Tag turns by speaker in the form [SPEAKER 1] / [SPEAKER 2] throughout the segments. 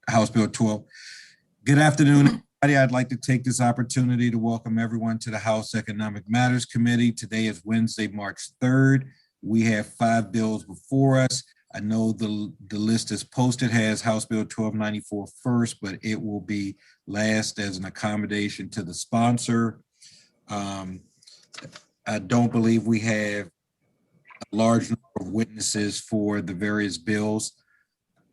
[SPEAKER 1] House Bill 12. Good afternoon, everybody. I'd like to take this opportunity to welcome everyone to the House Economic Matters Committee. Today is Wednesday, March 3rd. We have 5 bills before us. I know the list is posted, has House Bill 1294 first, but it will be last as an accommodation to the sponsor. I don't believe we have a large number of witnesses for the various bills.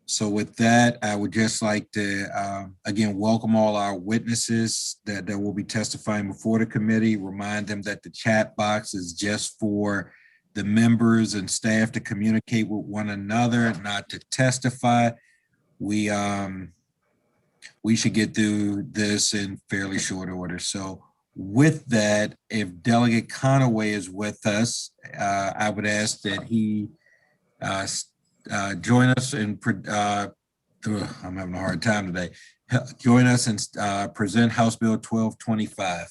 [SPEAKER 1] So with that, I would just like to, again, welcome all our witnesses that will be testifying before the committee, remind them that the chat box is just for the members and staff to communicate with one another, not to testify. We should get through this in fairly short order. So with that, if Delegate Conaway is with us, I would ask that he join us and I'm having a hard time today. Join us and present House Bill 1225.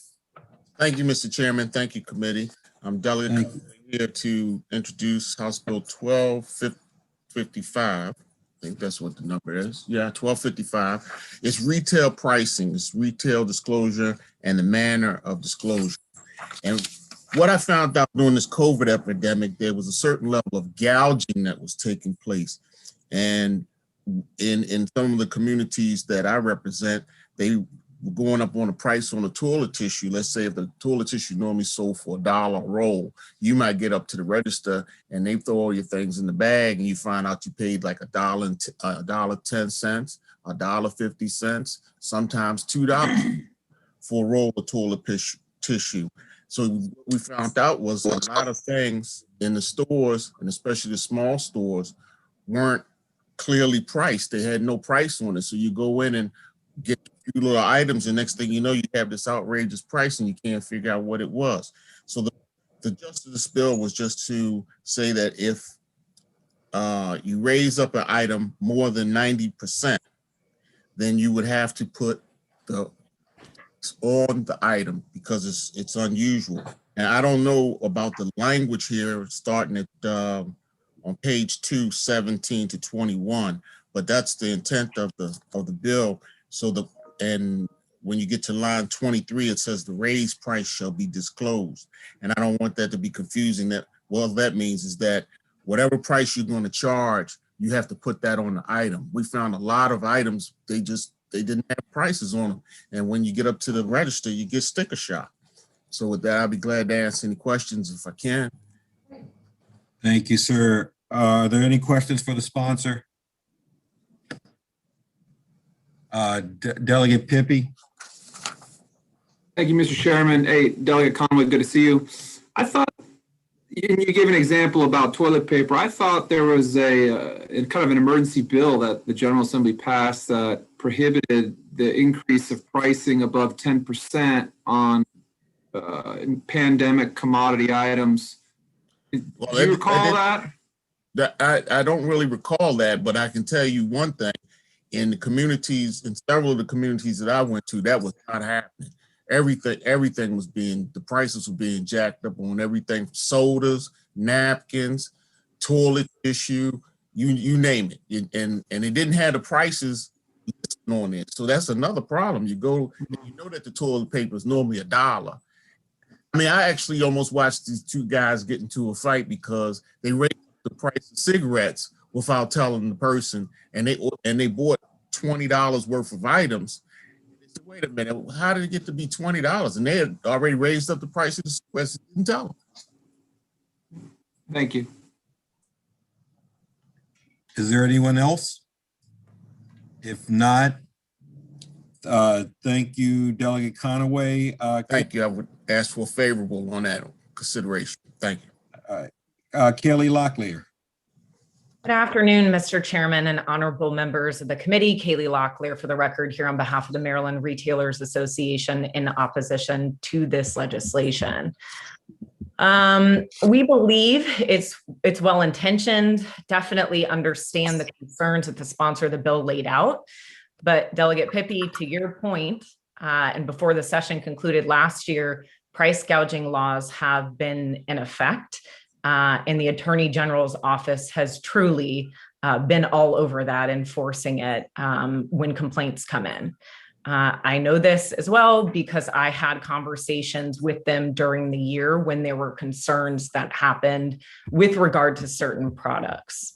[SPEAKER 2] Thank you, Mr. Chairman. Thank you, committee. I'm Delegate here to introduce House Bill 1255. I think that's what the number is. Yeah, 1255. It's retail pricing, it's retail disclosure and the manner of disclosure. And what I found out during this COVID epidemic, there was a certain level of gouging that was taking place. And in some of the communities that I represent, they were going up on the price on the toilet tissue. Let's say if the toilet tissue normally sold for $1 a roll, you might get up to the register and they throw all your things in the bag and you find out you paid like $1.10, $1.50, sometimes $2 for a roll of toilet tissue. So what we found out was a lot of things in the stores, and especially the small stores, weren't clearly priced. They had no price on it. So you go in and get a few little items, and next thing you know, you have this outrageous price and you can't figure out what it was. So the gist of this bill was just to say that if you raise up an item more than 90%, then you would have to put the on the item because it's unusual. And I don't know about the language here starting at on page 2, 17 to 21, but that's the intent of the bill. So and when you get to line 23, it says the raised price shall be disclosed. And I don't want that to be confusing. That what that means is that whatever price you're going to charge, you have to put that on the item. We found a lot of items, they didn't have prices on them. And when you get up to the register, you get sticker shock. So with that, I'll be glad to answer any questions if I can.
[SPEAKER 1] Thank you, sir. Are there any questions for the sponsor? Delegate Pippy.
[SPEAKER 3] Thank you, Mr. Chairman. Hey, Delegate Conway, good to see you. I thought, you gave an example about toilet paper. I thought there was a kind of an emergency bill that the General Assembly passed that prohibited the increase of pricing above 10% on pandemic commodity items. Do you recall that?
[SPEAKER 2] I don't really recall that, but I can tell you one thing. In the communities, in several of the communities that I went to, that was not happening. Everything was the prices were being jacked up on everything from sodas, napkins, toilet tissue, you name it. And it didn't have the prices listed on it. So that's another problem. You go, you know that the toilet paper is normally $1. I mean, I actually almost watched these two guys get into a fight because they raised the price of cigarettes without telling the person, and they bought $20 worth of items. They said, wait a minute, how did it get to be $20? And they had already raised up the price of the cigarettes. Didn't tell them.
[SPEAKER 3] Thank you.
[SPEAKER 1] Is there anyone else? If not, thank you, Delegate Conaway.
[SPEAKER 2] Thank you. I would ask for favorable on that consideration. Thank you.
[SPEAKER 1] All right. Kelly Locklear.
[SPEAKER 4] Good afternoon, Mr. Chairman and honorable members of the committee. Kaylee Locklear for the record here on behalf of the Maryland Retailers Association in opposition to this legislation. We believe it's well-intentioned, definitely understand the concerns that the sponsor of the bill laid out. But Delegate Pippy, to your point, and before the session concluded last year, price gouging laws have been in effect. And the Attorney General's office has truly been all over that, enforcing it when complaints come in. I know this as well because I had conversations with them during the year when there were concerns that happened with regard to certain products.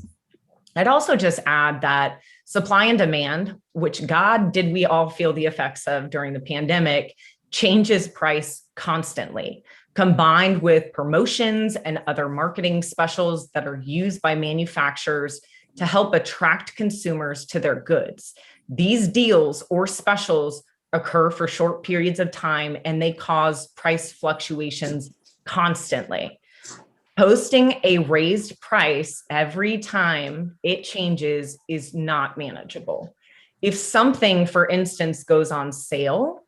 [SPEAKER 4] I'd also just add that supply and demand, which God did we all feel the effects of during the pandemic, changes price constantly, combined with promotions and other marketing specials that are used by manufacturers to help attract consumers to their goods. These deals or specials occur for short periods of time and they cause price fluctuations constantly. Posting a raised price every time it changes is not manageable. If something, for instance, goes on sale,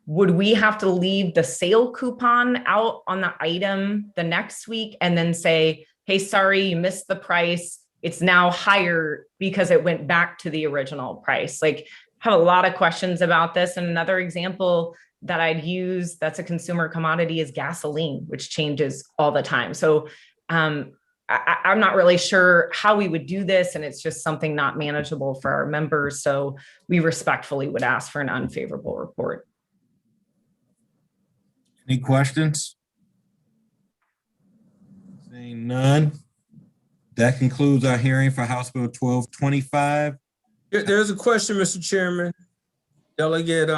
[SPEAKER 4] would we have to leave the sale coupon out on the item the next week and then say, hey, sorry, you missed the price. It's now higher because it went back to the original price? Like, I have a lot of questions about this. And another example that I'd use that's a consumer commodity is gasoline, which changes all the time. So I'm not really sure how we would do this, and it's just something not manageable for our members. So we respectfully would ask for an unfavorable report.
[SPEAKER 1] Any questions? Seeing none. That concludes our hearing for House Bill 1225.
[SPEAKER 5] There's a question, Mr. Chairman. Delegate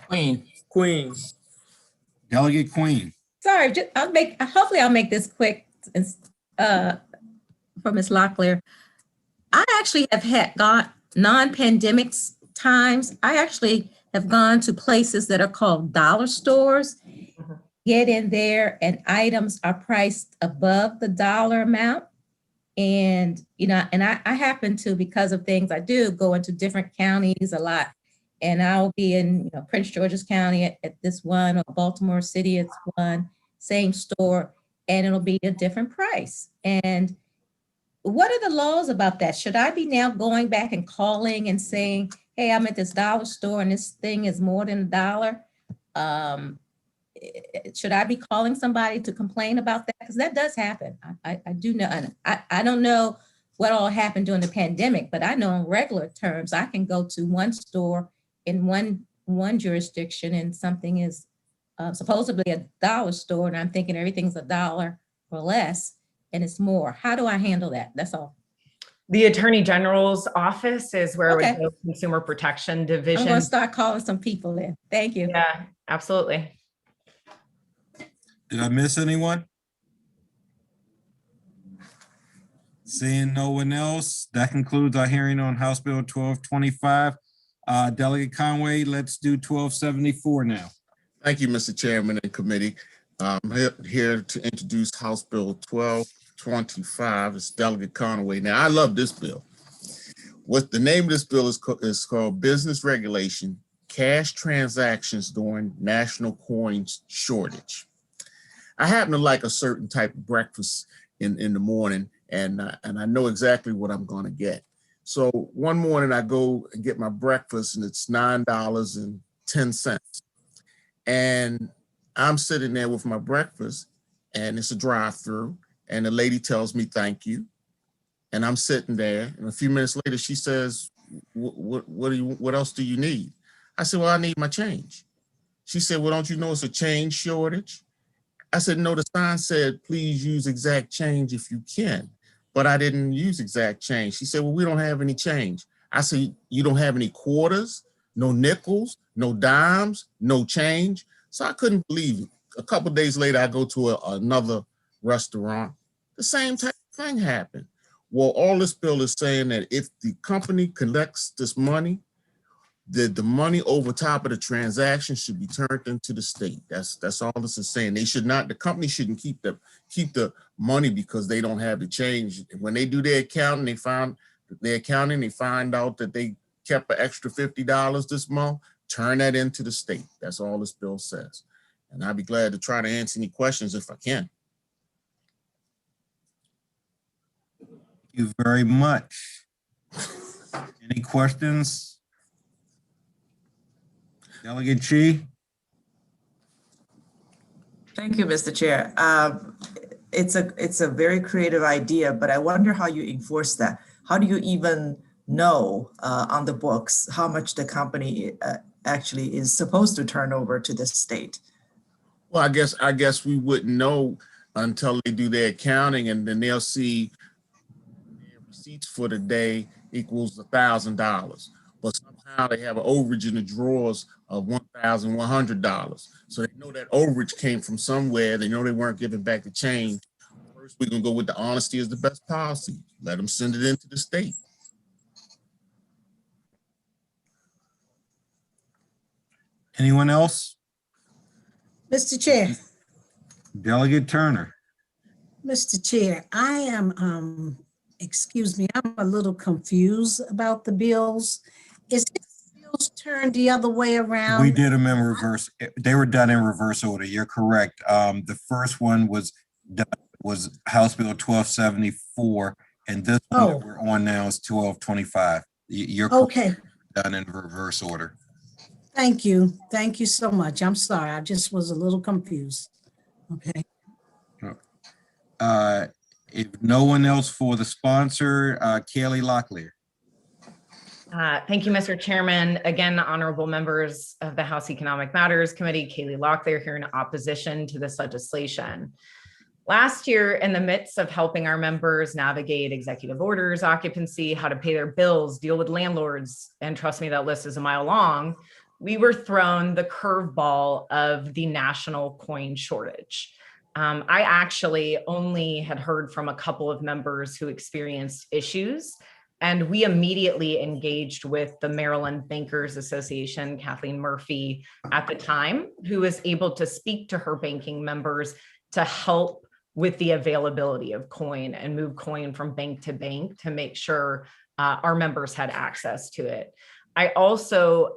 [SPEAKER 5] Queen.
[SPEAKER 1] Delegate Queen.
[SPEAKER 6] Sorry, hopefully I'll make this quick for Ms. Locklear. I actually have gone non-pandemic times. I actually have gone to places that are called dollar stores, get in there and items are priced above the dollar amount. And, I happen to, because of things I do, go into different counties a lot. And I'll be in, Prince George's County at this one, or Baltimore City at one, same store, and it'll be a different price. And what are the laws about that? Should I be now going back and calling and saying, hey, I'm at this dollar store and this thing is more than $1? Should I be calling somebody to complain about that? Because that does happen. I do know. And I don't know what all happened during the pandemic, but I know in regular terms, I can go to one store in one jurisdiction and something is supposedly a dollar store, and I'm thinking everything's $1 or less, and it's more. How do I handle that? That's all.
[SPEAKER 4] The Attorney General's office is where
[SPEAKER 6] Okay.
[SPEAKER 4] it would go, Consumer Protection
[SPEAKER 6] I'm
[SPEAKER 4] Division.
[SPEAKER 6] going to start calling some people in. Thank you.
[SPEAKER 4] Yeah, absolutely.
[SPEAKER 1] Did I miss anyone? Seeing no one else, that concludes our hearing on House Bill 1225. Delegate Conway, let's do 1274 now.
[SPEAKER 2] Thank you, Mr. Chairman and committee. I'm here to introduce House Bill 1225. It's Delegate Conway. Now, I love this bill. What the name of this bill is called Business Regulation, Cash Transactions During National Coin Shortage. I happen to like a certain type of breakfast in the morning, and I know exactly what I'm going to get. So one morning I go and get my breakfast, and it's $9.10. And I'm sitting there with my breakfast, and it's a drive-through, and the lady tells me thank you, and I'm sitting there, and a few minutes later she says, what else do you need? I said, well, I need my change. She said, well, don't you know it's a change shortage? I said, no, the sign said, please use exact change if you can, but I didn't use exact change. She said, well, we don't have any change. I said, you don't have any quarters, no nickels, no dimes, no change? So I couldn't believe it. A couple of days later, I go to another restaurant. The same type of thing happened. Well, all this bill is saying that if the company collects this money, the money over top of the transaction should be turned into the state. That's all this is saying. They should not, the company shouldn't keep the money because they don't have the change. When they do their accounting, they find out that they kept an extra $50 this month, turn that into the state. That's all this bill says. And I'll be glad to try to answer any questions if I can.
[SPEAKER 1] Thank you very much. Any questions? Delegate Chi?
[SPEAKER 7] Thank you, Mr. Chair. It's a very creative idea, but I wonder how you enforce that. how do you even know on the books how much the company actually is supposed to turn over to the state?
[SPEAKER 2] Well, I guess we wouldn't know until they do their accounting, and then they'll see their receipts for the day equals $1,000. But somehow they have an overage in the drawers of $1,100. So they know that overage came from somewhere. They know they weren't giving back the change. First, we're gonna go with the honesty is the best policy. Let them send it into the state.
[SPEAKER 1] Anyone else?
[SPEAKER 8] Mr. Chair,
[SPEAKER 1] Delegate Turner.
[SPEAKER 8] Mr. Chair, I am, excuse me, I'm a little confused about the bills. Is it bills turned the other way around?
[SPEAKER 1] We did them in reverse. They were done in reverse order. You're correct. The first one was House Bill 1274, and this one that we're on now is 1225. You're correct.
[SPEAKER 8] Okay,
[SPEAKER 1] Done in reverse order.
[SPEAKER 8] thank you. Thank you so much. I'm sorry, I just was a little confused. Okay.
[SPEAKER 1] If no one else for the sponsor, Kaylee Locklear.
[SPEAKER 4] Thank you, Mr. Chairman. Again, honorable members of the House Economic Matters Committee, Kaylee Locklear here in opposition to this legislation. Last year, in the midst of helping our members navigate executive orders, occupancy, how to pay their bills, deal with landlords, and trust me, that list is a mile long, we were thrown the curveball of the national coin shortage. I actually only had heard from a couple of members who experienced issues, and we immediately engaged with the Maryland Bankers Association, Kathleen Murphy at the time, who was able to speak to her banking members to help with the availability of coin and move coin from bank to bank to make sure our members had access to it. I also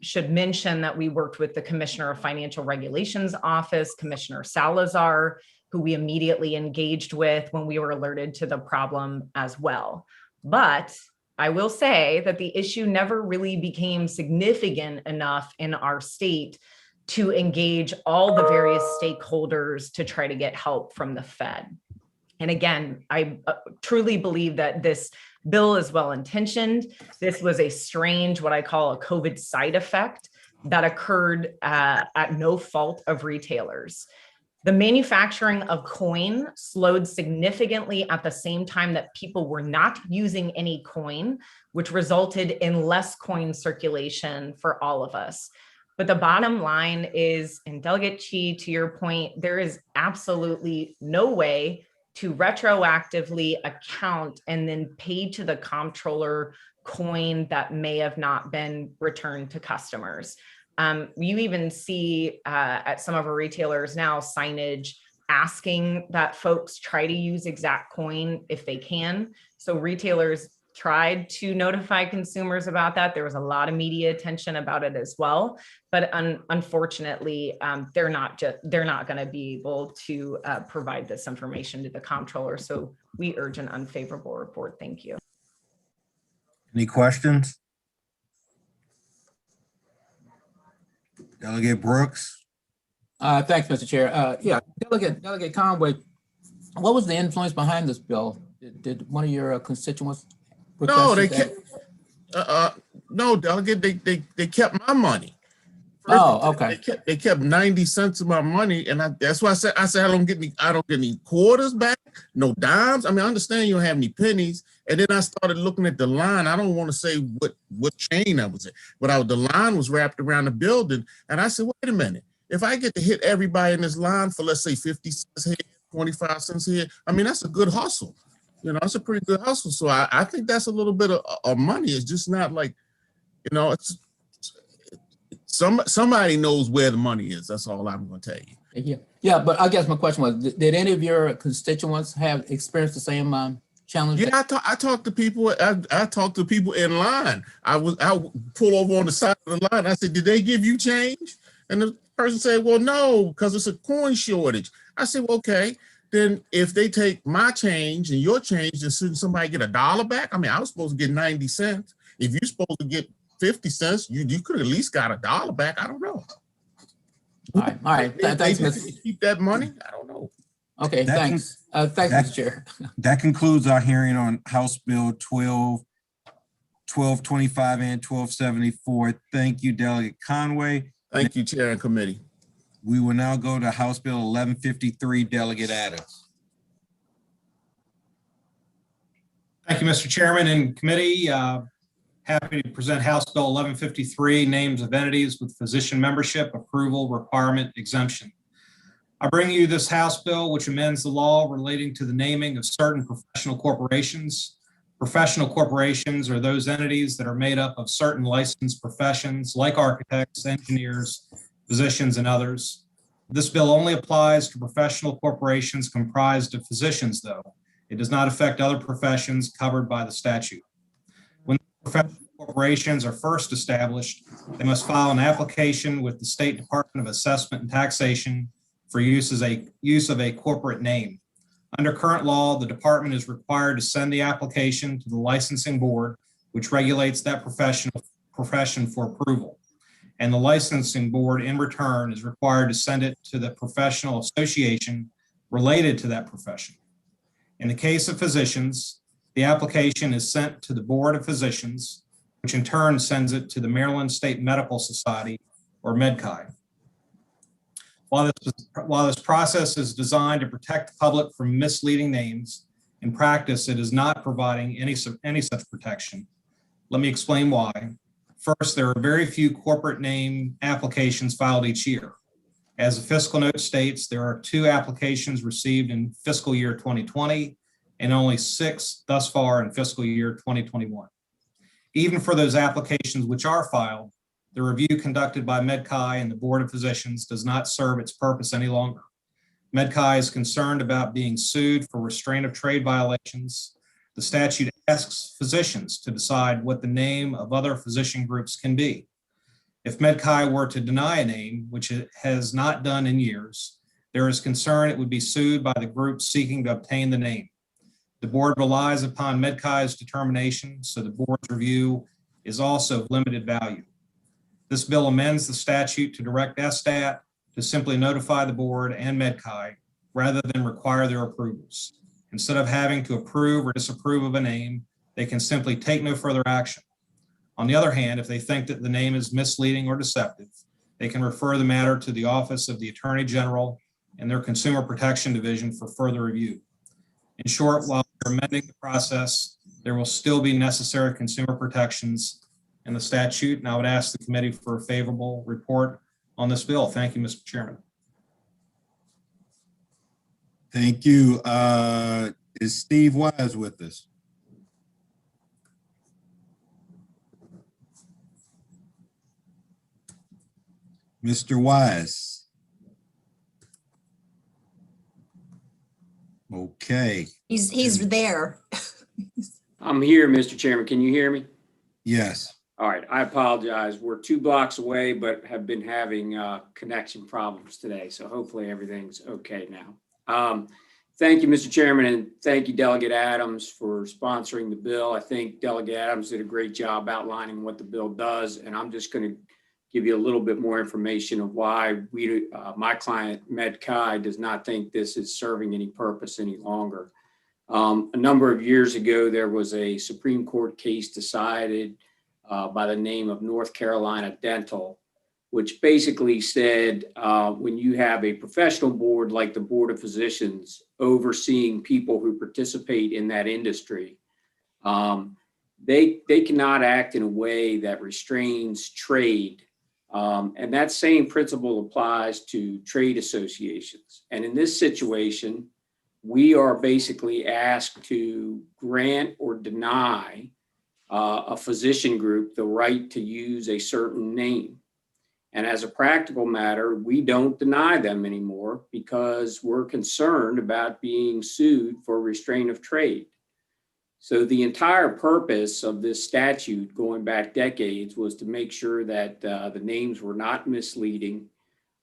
[SPEAKER 4] should mention that we worked with the Commissioner of Financial Regulations Office, Commissioner Salazar, who we immediately engaged with when we were alerted to the problem as well. But I will say that the issue never really became significant enough in our state to engage all the various stakeholders to try to get help from the Fed. And again, I truly believe that this bill is well-intentioned. This was a strange, what I call a COVID side effect that occurred at no fault of retailers. The manufacturing of coin slowed significantly at the same time that people were not using any coin, which resulted in less coin circulation for all of us. But the bottom line is, and Delegate Chi, to your point, there is absolutely no way to retroactively account and then pay to the comptroller coin that may have not been returned to customers. You even see at some of our retailers now signage asking that folks try to use exact coin if they can. So retailers tried to notify consumers about that. There was a lot of media attention about it as well, but unfortunately, they're not going to be able to provide this information to the comptroller. So we urge an unfavorable report. Thank you.
[SPEAKER 1] Any questions? Delegate Brooks.
[SPEAKER 9] Thanks, Mr. Chair. Yeah, Delegate Conway, what was the influence behind this bill? Did one of your constituents?
[SPEAKER 2] No, they kept. No, Delegate. They kept my money. First,
[SPEAKER 9] okay.
[SPEAKER 2] They kept 90 cents of my money, and that's why I said I don't get any quarters back, no dimes. I mean, I understand you don't have any pennies. And then I started looking at the line. I don't want to say what chain I was in, but the line was wrapped around the building, and I said, wait a minute. If I get to hit everybody in this line for, let's say, 50 cents here, 25 cents here, I mean, that's a good hustle. You know, it's a pretty good hustle. So I think that's a little bit of money. It's just not like, you know, it's somebody knows where the money is. That's all I'm going to tell you.
[SPEAKER 9] Yeah. But I guess my question was, did any of your constituents have experienced the same challenge?
[SPEAKER 2] Yeah, I talked to people. I talked to people in line. I pull over on the side of the line. I said, did they give you change? And the person said, well, no, because it's a coin shortage. I said, well, okay. Then if they take my change and your change, then shouldn't somebody get $1 back? I mean, I was supposed to get 90 cents. If you're supposed to get 50 cents, you could at least got $1 back. I don't know.
[SPEAKER 9] All right. Thanks,
[SPEAKER 2] Keep that money? I don't know.
[SPEAKER 9] Okay, thanks. Thanks, Mr. Chair.
[SPEAKER 1] That concludes our hearing on House Bill 1225 and 1274. Thank you, Delegate Conway.
[SPEAKER 2] Thank you, Chair and Committee.
[SPEAKER 1] We will now go to House Bill 1153, Delegate Adams.
[SPEAKER 10] Thank you, Mr. Chairman and committee. Happy to present House Bill 1153, names of entities with physician membership, approval, requirement, exemption. I bring you this House bill which amends the law relating to the naming of certain professional corporations. Professional corporations are those entities that are made up of certain licensed professions like architects, engineers, physicians, and others. This bill only applies to professional corporations comprised of physicians, though. It does not affect other professions covered by the statute. When professional corporations are first established, they must file an application with the State Department of Assessment and Taxation for use of a corporate name. Under current law, the department is required to send the application to the licensing board, which regulates that profession for approval. And the licensing board in return is required to send it to the professional association related to that profession. In the case of physicians, the application is sent to the Board of Physicians, which in turn sends it to the Maryland State Medical Society, or MedChi. While this process is designed to protect the public from misleading names, in practice, it is not providing any such protection. Let me explain why. First, there are very few corporate name applications filed each year. As the fiscal note states, there are 2 applications received in fiscal year 2020 and only 6 thus far in fiscal year 2021. Even for those applications which are filed, the review conducted by MedChi and the Board of Physicians does not serve its purpose any longer. MedChi is concerned about being sued for restraint of trade violations. The statute asks physicians to decide what the name of other physician groups can be. If MedChi were to deny a name, which it has not done in years, there is concern it would be sued by the group seeking to obtain the name. The board relies upon MedChi's determination, so the board's review is also of limited value. This bill amends the statute to direct SSTAT to simply notify the board and MedChi rather than require their approvals. Instead of having to approve or disapprove of a name, they can simply take no further action. On the other hand, if they think that the name is misleading or deceptive, they can refer the matter to the Office of the Attorney General and their Consumer Protection Division for further review. In short, while we're amending the process, there will still be necessary consumer protections in the statute, and I would ask the committee for a favorable report on this bill. Thank you, Mr. Chairman.
[SPEAKER 1] Thank you. Is Steve Wise with us? Mr. Wise. Okay.
[SPEAKER 11] He's there.
[SPEAKER 5] I'm here, Mr. Chairman. Can you hear me?
[SPEAKER 1] Yes.
[SPEAKER 5] All right. I apologize. We're 2 blocks away, but have been having connection problems today. So hopefully everything's okay now. Thank you, Mr. Chairman, and thank you, Delegate Adams, for sponsoring the bill. I think Delegate Adams did a great job outlining what the bill does, and I'm just going to give you a little bit more information of why my client, MedChi, does not think this is serving any purpose any longer. A number of years ago, there was a Supreme Court case decided by the name of North Carolina Dental, which basically said when you have a professional board like the Board of Physicians overseeing people who participate in that industry, they cannot act in a way that restrains trade. And that same principle applies to trade associations. And in this situation, we are basically asked to grant or deny a physician group the right to use a certain name. And as a practical matter, we don't deny them anymore because we're concerned about being sued for restraint of trade. So the entire purpose of this statute going back decades was to make sure that the names were not misleading.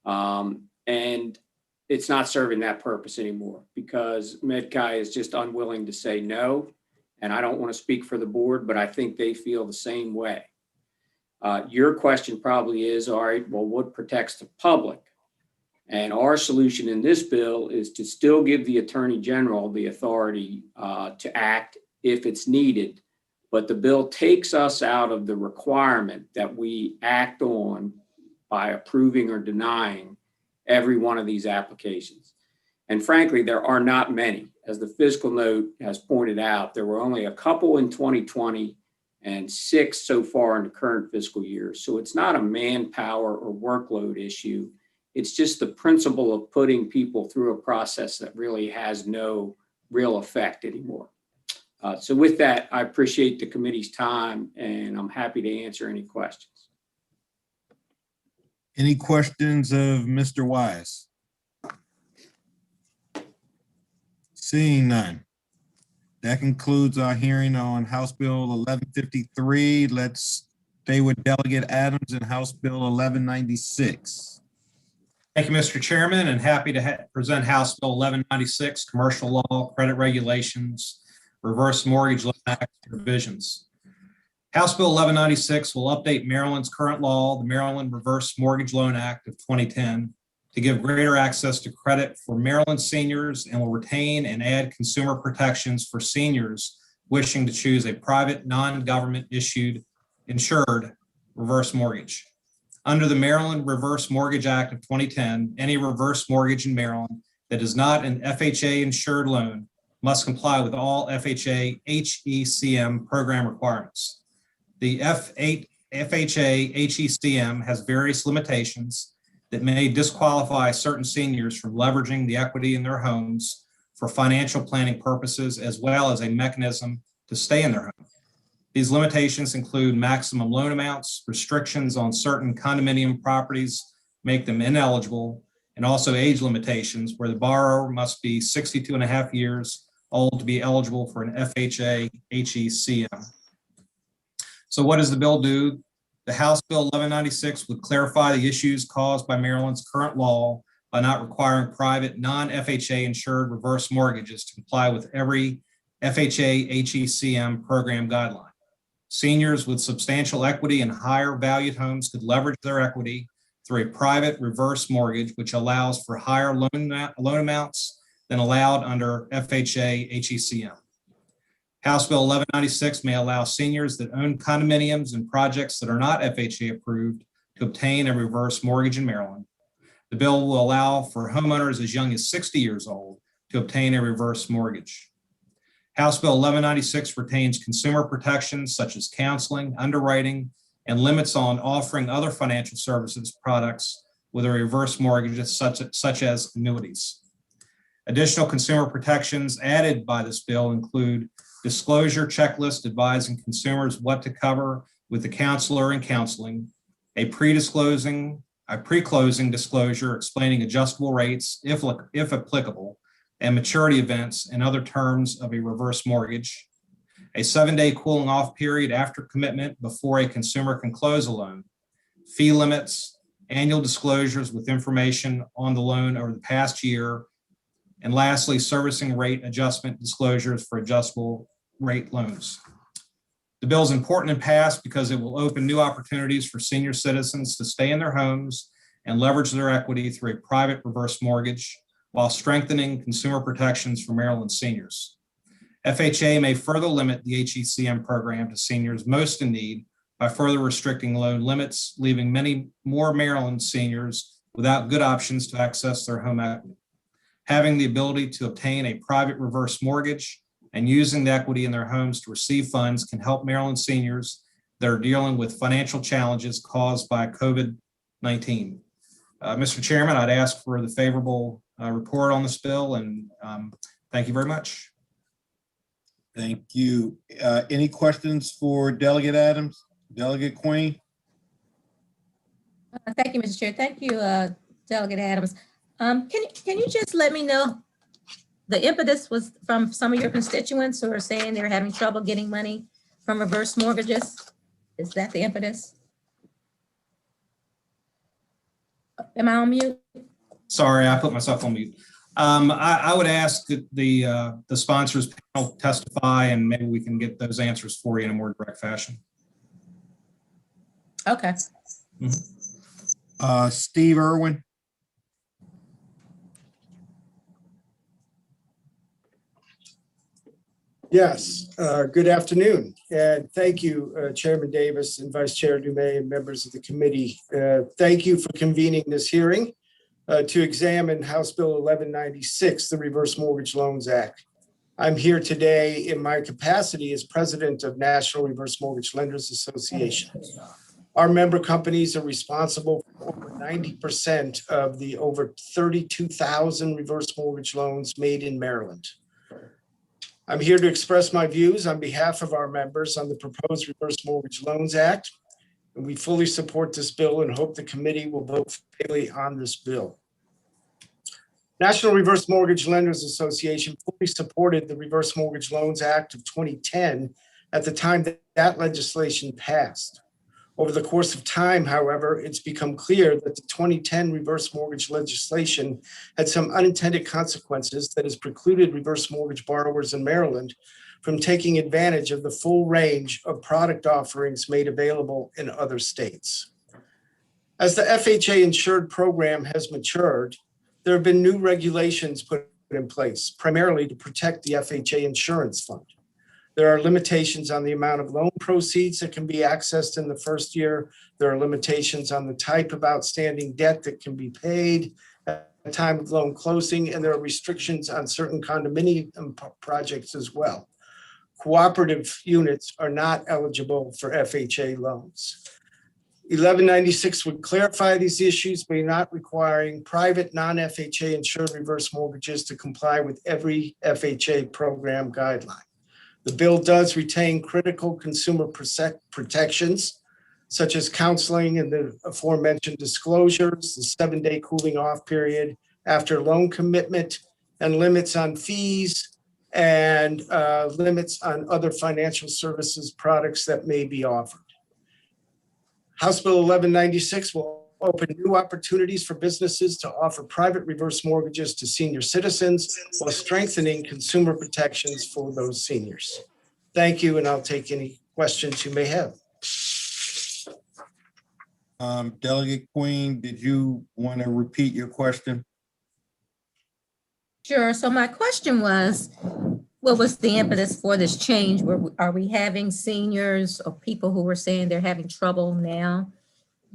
[SPEAKER 5] And it's not serving that purpose anymore because MedChi is just unwilling to say no. And I don't want to speak for the board, but I think they feel the same way. Your question probably is, all right, well, what protects the public? And our solution in this bill is to still give the Attorney General the authority to act if it's needed. But the bill takes us out of the requirement that we act on by approving or denying every one of these applications. And frankly, there are not many. As the fiscal note has pointed out, there were only a couple in 2020 and 6 so far in the current fiscal year. So it's not a manpower or workload issue. It's just the principle of putting people through a process that really has no real effect anymore. So with that, I appreciate the committee's time, and I'm happy to answer any questions.
[SPEAKER 1] Any questions of Mr. Wise? Seeing none. That concludes our hearing on House Bill 1153. Let's stay with Delegate Adams and House Bill 1196.
[SPEAKER 10] Thank you, Mr. Chairman, and happy to present House Bill 1196, Commercial Law, Credit Regulations, Reverse Mortgage Loan Act revisions. House Bill 1196 will update Maryland's current law, the Maryland Reverse Mortgage Loan Act of 2010, to give greater access to credit for Maryland seniors, and will retain and add consumer protections for seniors wishing to choose a private, non-government issued, insured reverse mortgage. Under the Maryland Reverse Mortgage Act of 2010, any reverse mortgage in Maryland that is not an FHA insured loan must comply with all FHA HECM program requirements. The FHA HECM has various limitations that may disqualify certain seniors from leveraging the equity in their homes for financial planning purposes, as well as a mechanism to stay in their home. These limitations include maximum loan amounts, restrictions on certain condominium properties make them ineligible, and also age limitations where the borrower must be 62 and a half years old to be eligible for an FHA HECM. So what does the bill do? The House Bill 1196 would clarify the issues caused by Maryland's current law by not requiring private non-FHA insured reverse mortgages to comply with every FHA HECM program guideline. Seniors with substantial equity and higher valued homes could leverage their equity through a private reverse mortgage, which allows for higher loan amounts than allowed under FHA HECM. House Bill 1196 may allow seniors that own condominiums and projects that are not FHA approved to obtain a reverse mortgage in Maryland. The bill will allow for homeowners as young as 60 years old to obtain a reverse mortgage. House Bill 1196 retains consumer protections such as counseling, underwriting, and limits on offering other financial services products with a reverse mortgage such as annuities. Additional consumer protections added by this bill include disclosure checklist advising consumers what to cover with the counselor and counseling, a pre-closing disclosure explaining adjustable rates, if applicable, and maturity events and other terms of a reverse mortgage, a 7-day cooling off period after commitment before a consumer can close a loan, fee limits, annual disclosures with information on the loan over the past year, and lastly, servicing rate adjustment disclosures for adjustable rate loans. The bill is important and passed because it will open new opportunities for senior citizens to stay in their homes and leverage their equity through a private reverse mortgage while strengthening consumer protections for Maryland seniors. FHA may further limit the HECM program to seniors most in need by further restricting loan limits, leaving many more Maryland seniors without good options to access their home equity. Having the ability to obtain a private reverse mortgage and using the equity in their homes to receive funds can help Maryland seniors that are dealing with financial challenges caused by COVID-19. Mr. Chairman, I'd ask for the favorable report on this bill, and thank you very much.
[SPEAKER 1] Thank you. Any questions for Delegate Adams? Delegate Queen?
[SPEAKER 6] Thank you, Mr. Chair. Thank you, Delegate Adams. Can you just let me know, the impetus was from some of your constituents who are saying they're having trouble getting money from reverse mortgages? Is that the impetus? Am I on mute?
[SPEAKER 10] Sorry, I put myself on mute. I would ask that the sponsors panel testify, and maybe we can get those answers for you in a more direct fashion.
[SPEAKER 6] Okay.
[SPEAKER 1] Steve Irwin?
[SPEAKER 11] Yes, good afternoon, and thank you, Chairman Davis and Vice Chair Dumais and members of the committee. Thank you for convening this hearing to examine House Bill 1196, the Reverse Mortgage Loans Act. I'm here today in my capacity as president of National Reverse Mortgage Lenders Association. Our member companies are responsible for over 90% of the over 32,000 reverse mortgage loans made in Maryland. I'm here to express my views on behalf of our members on the proposed Reverse Mortgage Loans Act. And we fully support this bill and hope the committee will vote favorably on this bill. National Reverse Mortgage Lenders Association fully supported the Reverse Mortgage Loans Act of 2010 at the time that that legislation passed. Over the course of time, however, it's become clear that the 2010 reverse mortgage legislation had some unintended consequences that has precluded reverse mortgage borrowers in Maryland from taking advantage of the full range of product offerings made available in other states. As the FHA insured program has matured, there have been new regulations put in place, primarily to protect the FHA insurance fund. There are limitations on the amount of loan proceeds that can be accessed in the first year. There are limitations on the type of outstanding debt that can be paid at the time of loan closing, and there are restrictions on certain condominium projects as well. Cooperative units are not eligible for FHA loans. 1196 would clarify these issues by not requiring private non-FHA insured reverse mortgages to comply with every FHA program guideline. The bill does retain critical consumer protections, such as counseling and the aforementioned disclosures, the 7-day cooling off period after loan commitment, and limits on fees and limits on other financial services products that may be offered. House Bill 1196 will open new opportunities for businesses to offer private reverse mortgages to senior citizens while strengthening consumer protections for those seniors. Thank you, and I'll take any questions you may have.
[SPEAKER 1] Delegate Queen, did you want to repeat your question?
[SPEAKER 6] Sure. So my question was, what was the impetus for this change? Are we having seniors or people who were saying they're having trouble now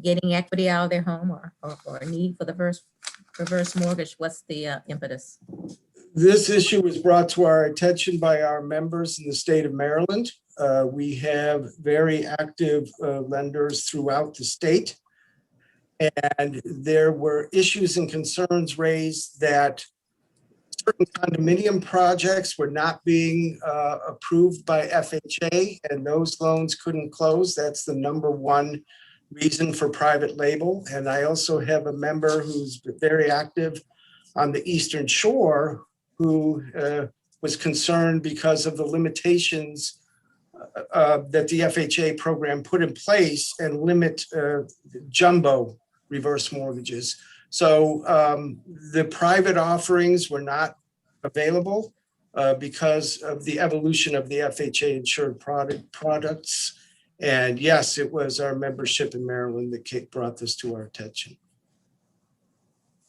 [SPEAKER 6] getting equity out of their home or a need for the reverse mortgage? What's the impetus?
[SPEAKER 11] This issue was brought to our attention by our members in the state of Maryland. We have very active lenders throughout the state. And there were issues and concerns raised that certain condominium projects were not being approved by FHA, and those loans couldn't close. That's the #1 reason for private label. And I also have a member who's very active on the Eastern Shore who was concerned because of the limitations that the FHA program put in place and limit jumbo reverse mortgages. So the private offerings were not available because of the evolution of the FHA insured products. And yes, it was our membership in Maryland that brought this to our attention.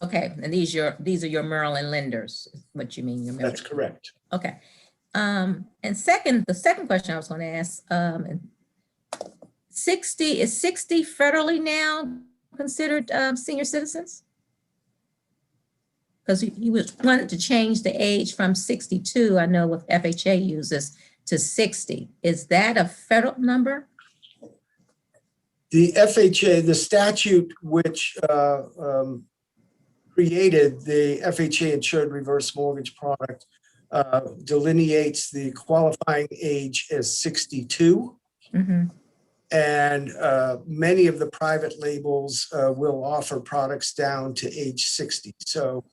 [SPEAKER 6] Okay, and these are your Maryland lenders, is what you mean?
[SPEAKER 11] That's correct.
[SPEAKER 6] Okay. And the second question I was going to ask, 60 federally now considered senior citizens? Because he was wanting to change the age from 62, I know with FHA uses, to 60. Is that a federal number?
[SPEAKER 11] The FHA, the statute which created the FHA insured reverse mortgage product delineates the qualifying age as 62.
[SPEAKER 6] Mm-hmm.
[SPEAKER 11] And many of the private labels will offer products down to age 60. So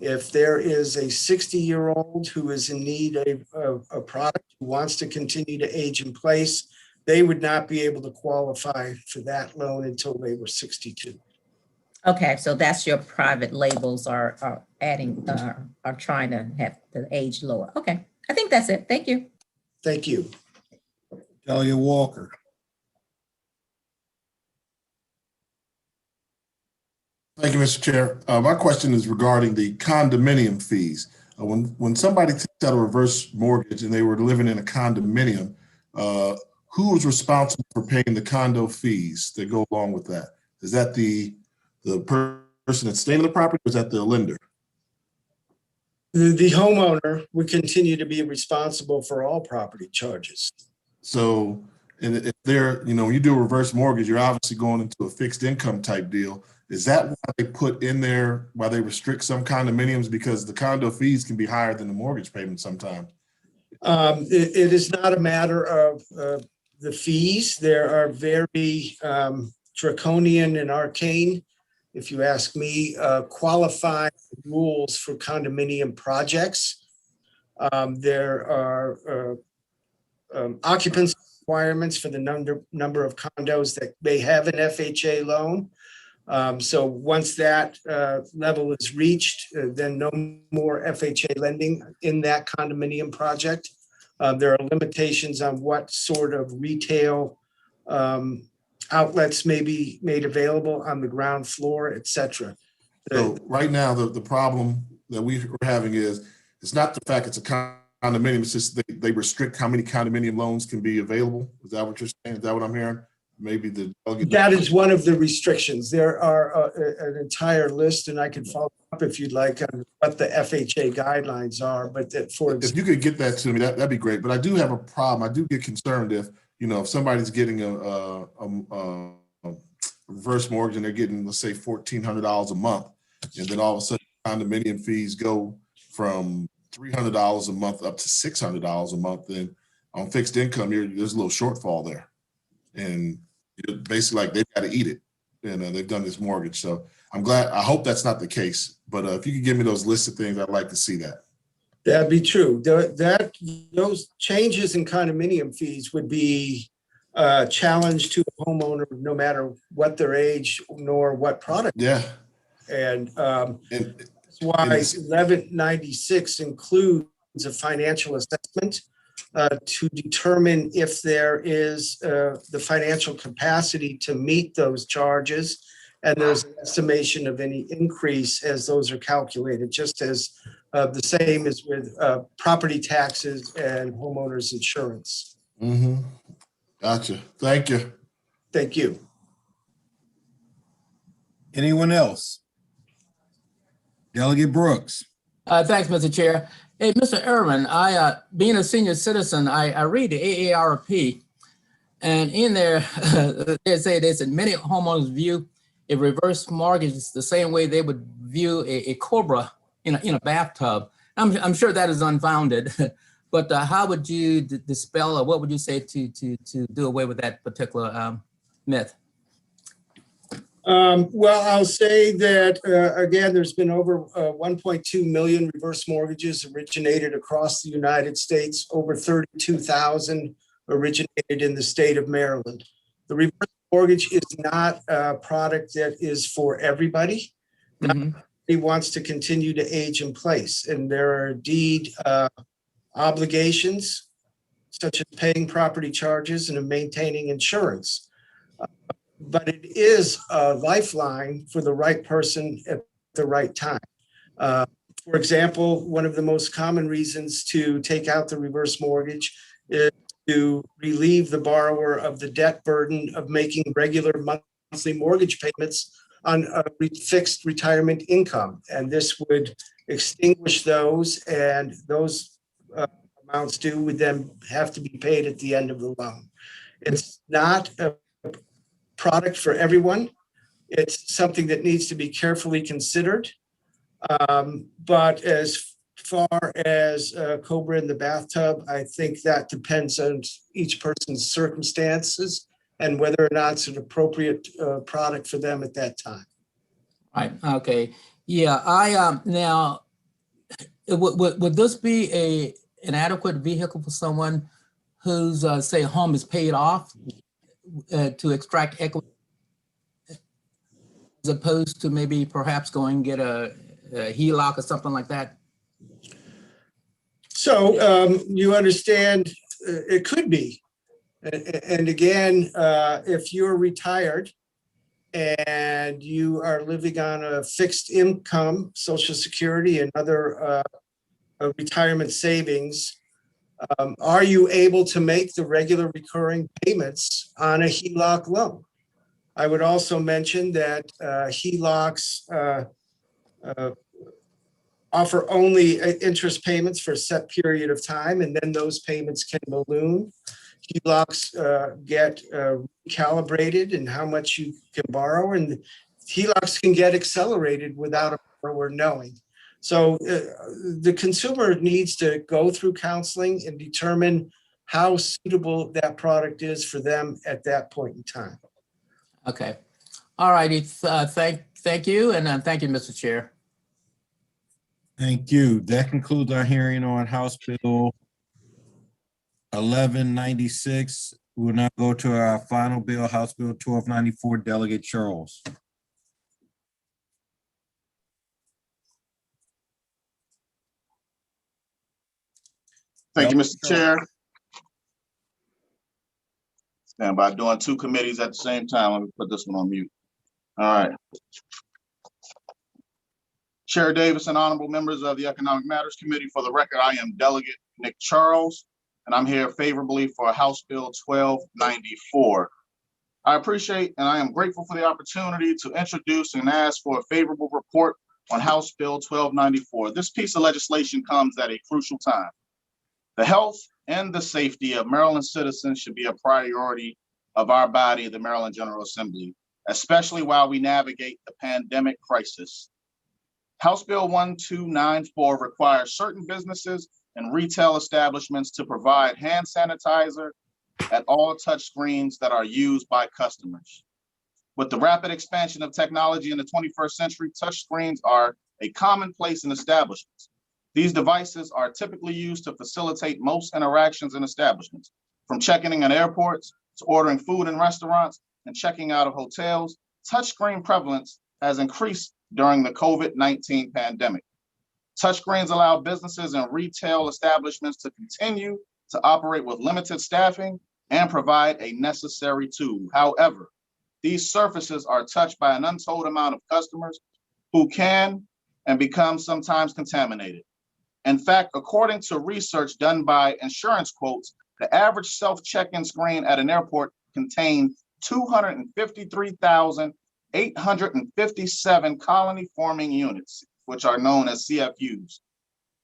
[SPEAKER 11] if there is a 60-year-old who is in need of a product, who wants to continue to age in place, they would not be able to qualify for that loan until they were 62.
[SPEAKER 6] Okay, so that's your private labels are trying to have the age lower. Okay, I think that's it. Thank you.
[SPEAKER 11] Thank you.
[SPEAKER 1] Delegate Walker.
[SPEAKER 12] Thank you, Mr. Chair. My question is regarding the condominium fees.
[SPEAKER 2] When somebody takes out a reverse mortgage and they were living in a condominium, who is responsible for paying the condo fees that go along with that? Is that the person that's staying in the property, or is that the lender?
[SPEAKER 11] The homeowner would continue to be responsible for all property charges.
[SPEAKER 2] So, and if they're, when you do a reverse mortgage, you're obviously going into a fixed income type deal. Is that why they put in there, why they restrict some condominiums? Because the condo fees can be higher than the mortgage payment sometimes.
[SPEAKER 11] It is not a matter of the fees. There are very draconian and arcane, if you ask me, qualified rules for condominium projects. There are occupancy requirements for the number of condos that may have an FHA loan. So once that level is reached, then no more FHA lending in that condominium project. There are limitations on what sort of retail outlets may be made available on the ground floor, et cetera.
[SPEAKER 2] So right now, the problem that we're having is, it's not the fact it's a condominium, it's just they restrict how many condominium loans can be available. Is that what you're saying? Is that what I'm hearing? Maybe
[SPEAKER 11] that is one of the restrictions. There are an entire list, and I can follow up if you'd like on what the FHA guidelines are. But if you
[SPEAKER 2] could get that to me, that'd be great. But I do have a problem. I do get concerned if somebody's getting a reverse mortgage and they're getting, let's say, $1,400 a month, and then all of a sudden condominium fees go from $300 a month up to $600 a month. Then on fixed income, there's a little shortfall there, and basically like they've got to eat it, and they've done this mortgage. So I hope that's not the case, but if you could give me those lists of things, I'd like to see that.
[SPEAKER 11] That'd be true. Those changes in condominium fees would be a challenge to a homeowner, no matter what their age nor what product.
[SPEAKER 2] Yeah.
[SPEAKER 11] And that's why 1196 includes a financial assessment to determine if there is the financial capacity to meet those charges. And there's an estimation of any increase as those are calculated, just as the same as with property taxes and homeowners insurance.
[SPEAKER 2] Mm-hmm. Gotcha. Thank you.
[SPEAKER 11] Thank you.
[SPEAKER 1] Anyone else? Delegate Brooks.
[SPEAKER 9] Thanks, Mr. Chair. Hey, Mr. Irwin, being a senior citizen, I read the AARP, and in there, they said many homeowners view a reverse mortgage the same way they would view a cobra in a bathtub. I'm sure that is unfounded, but how would you dispel, or what would you say to do away with that particular myth?
[SPEAKER 11] Well, I'll say that, again, there's been over 1.2 million reverse mortgages originated across the United States, over 32,000 originated in the state of Maryland. The reverse mortgage is not a product that is for everybody.
[SPEAKER 9] Mm-hmm.
[SPEAKER 11] He wants to continue to age in place, and there are indeed obligations such as paying property charges and maintaining insurance. But it is a lifeline for the right person at the right time. For example, one of the most common reasons to take out the reverse mortgage is to relieve the borrower of the debt burden of making regular monthly mortgage payments on a fixed retirement income. And this would extinguish those, and those amounts due would then have to be paid at the end of the loan. It's not a product for everyone. It's something that needs to be carefully considered. But as far as cobra in the bathtub, I think that depends on each person's circumstances and whether or not it's an appropriate product for them at that time.
[SPEAKER 9] Right. Okay. Yeah. Now, would this be an adequate vehicle for someone whose say home is paid off to extract equity, as opposed to maybe perhaps going and get a HELOC or something like that?
[SPEAKER 11] So you understand it could be. And again, if you're retired and you are living on a fixed income, Social Security and other retirement savings, are you able to make the regular recurring payments on a HELOC loan? I would also mention that HELOCs offer only interest payments for a set period of time, and then those payments can balloon. HELOCs get calibrated in how much you can borrow, and HELOCs can get accelerated without a borrower knowing. So the consumer needs to go through counseling and determine how suitable that product is for them at that point in time.
[SPEAKER 9] Okay. All righty. Thank you. And thank you, Mr. Chair.
[SPEAKER 1] Thank you. That concludes our hearing on House Bill 1196. We'll now go to our final bill, House Bill 1294, Delegate Charles.
[SPEAKER 2] Thank you, Mr. Chair. Stand by doing two committees at the same time. Let me put this one on mute. All right. Chair Davis and honorable members of the Economic Matters Committee, for the record, I am Delegate Nick Charles, and I'm here favorably for House Bill 1294. I appreciate and I am grateful for the opportunity to introduce and ask for a favorable report on House Bill 1294. This piece of legislation comes at a crucial time. The health and the safety of Maryland citizens should be a priority of our body, the Maryland General Assembly, especially while we navigate the pandemic crisis. House Bill 1294 requires certain businesses and retail establishments to provide hand sanitizer at all touch screens that are used by customers. With the rapid expansion of technology in the 21st century, touch screens are a commonplace in establishments. These devices are typically used to facilitate most interactions in establishments, from checking in at airports to ordering food in restaurants and checking out of hotels. Touchscreen prevalence has increased during the COVID-19 pandemic. Touchscreens allow businesses and retail establishments to continue to operate with limited staffing and provide a necessary tool. However, these surfaces are touched by an untold amount of customers who can and become sometimes contaminated. In fact, according to research done by Insurance Quotes, the average self-check-in screen at an airport contained 253,857 colony-forming units, which are known as CFUs.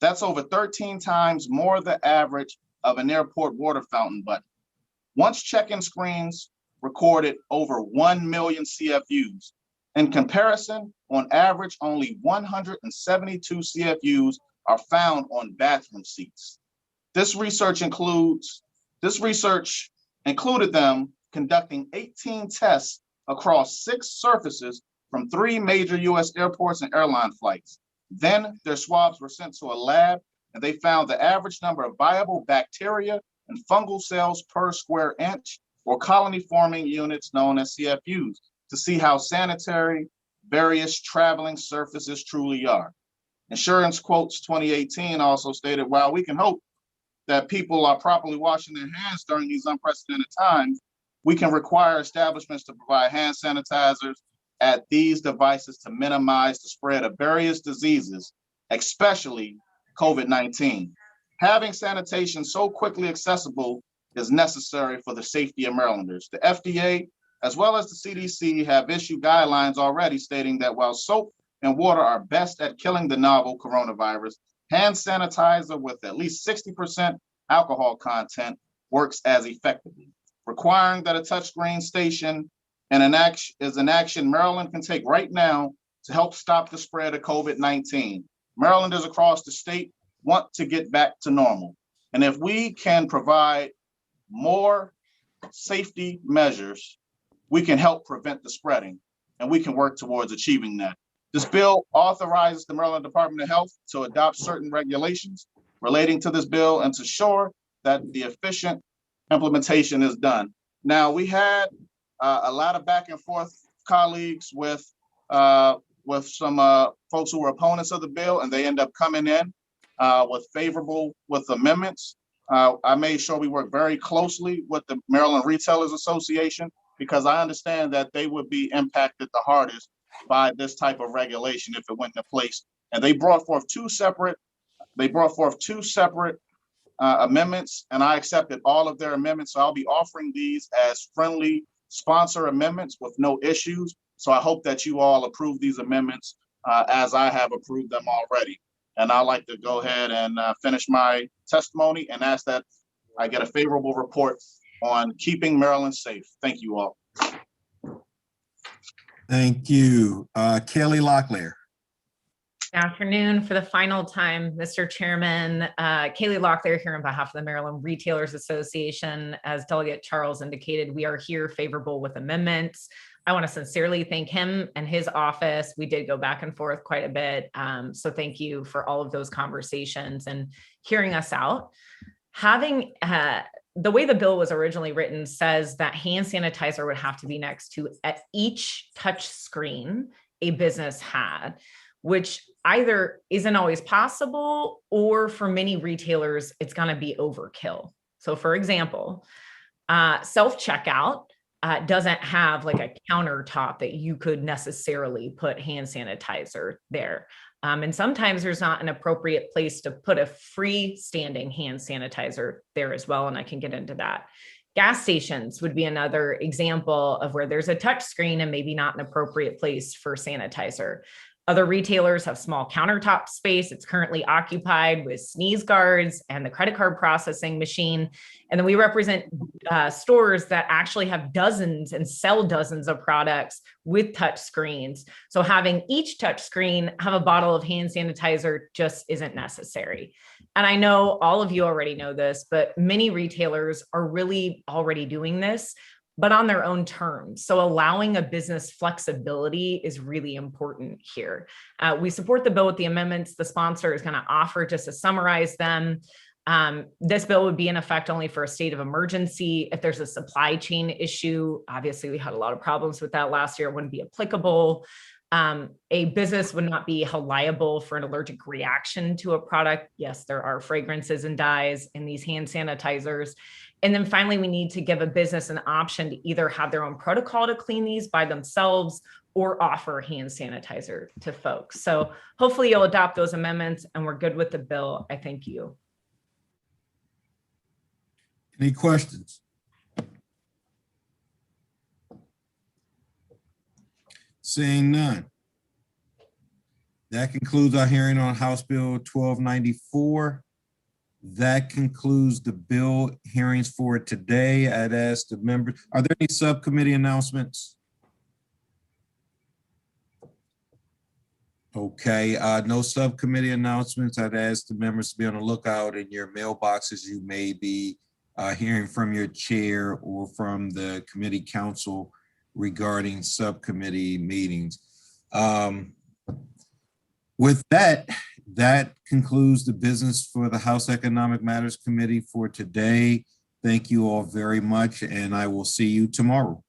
[SPEAKER 2] That's over 13 times more the average of an airport water fountain button. Once check-in screens recorded over 1 million CFUs. In comparison, on average, only 172 CFUs are found on bathroom seats. This research included them conducting 18 tests across 6 surfaces from 3 major US airports and airline flights. Then their swabs were sent to a lab and they found the average number of viable bacteria and fungal cells per square inch, or colony forming units known as CFUs, to see how sanitary various traveling surfaces truly are. Insurance Quotes 2018 also stated, while we can hope that people are properly washing their hands during these unprecedented times, we can require establishments to provide hand sanitizers at these devices to minimize the spread of various diseases, especially COVID-19. Having sanitation so quickly accessible is necessary for the safety of Marylanders. The FDA, as well as the CDC, have issued guidelines already stating that while soap and water are best at killing the novel coronavirus, hand sanitizer with at least 60% alcohol content works as effectively. Requiring that a touchscreen station is an action Maryland can take right now to help stop the spread of COVID-19. Marylanders across the state want to get back to normal. And if we can provide more safety measures, we can help prevent the spreading, and we can work towards achieving that. This bill authorizes the Maryland Department of Health to adopt certain regulations relating to this bill and to ensure that the efficient implementation is done. Now, we had a lot of back and forth colleagues with some folks who were opponents of the bill, and they end up coming in with amendments. I made sure we work very closely with the Maryland Retailers Association, because I understand that they would be impacted the hardest by this type of regulation if it went into place. And they brought forth 2 separate they brought forth two separate amendments, and I accepted all of their amendments. So I'll be offering these as friendly sponsor amendments with no issues. So I hope that you all approve these amendments as I have approved them already. And I'd like to go ahead and finish my testimony and ask that I get a favorable report on keeping Maryland safe. Thank you all.
[SPEAKER 1] Thank you. Kelly Locklear.
[SPEAKER 4] Good afternoon. For the final time, Mr. Chairman, Kaylee Locklear here on behalf of the Maryland Retailers Association. As Delegate Charles indicated, we are here favorable with amendments. I want to sincerely thank him and his office. We did go back and forth quite a bit. So thank you for all of those conversations and hearing us out. Having the way the bill was originally written says that hand sanitizer would have to be next to at each touch screen a business had, which either isn't always possible, or for many retailers, it's going to be overkill. So for example, self-checkout doesn't have like a countertop that you could necessarily put hand sanitizer there. And sometimes there's not an appropriate place to put a freestanding hand sanitizer there as well. And I can get into that. Gas stations would be another example of where there's a touch screen and maybe not an appropriate place for sanitizer. Other retailers have small countertop space. It's currently occupied with sneeze guards and the credit card processing machine. And then we represent stores that actually have dozens and sell dozens of products with touch screens. So having each touch screen have a bottle of hand sanitizer just isn't necessary. And I know all of you already know this, but many retailers are really already doing this, but on their own terms. So allowing a business flexibility is really important here. We support the bill with the amendments the sponsor is going to offer. Just to summarize them, this bill would be in effect only for a state of emergency. If there's a supply chain issue, obviously we had a lot of problems with that last year, it wouldn't be applicable. A business would not be held liable for an allergic reaction to a product. Yes, there are fragrances and dyes in these hand sanitizers. And then finally, we need to give a business an option to either have their own protocol to clean these by themselves or offer hand sanitizer to folks. So hopefully you'll adopt those amendments and we're good with the bill. I thank you.
[SPEAKER 1] Any questions? Seeing none. That concludes our hearing on House Bill 1294. That concludes the bill hearings for today. I'd ask the members, are there any subcommittee announcements? Okay, no subcommittee announcements. I'd ask the members to be on the lookout in your mailboxes. You may be hearing from your chair or from the committee council regarding subcommittee meetings. With that, that concludes the business for the House Economic Matters Committee for today. Thank you all very much, and I will see you tomorrow.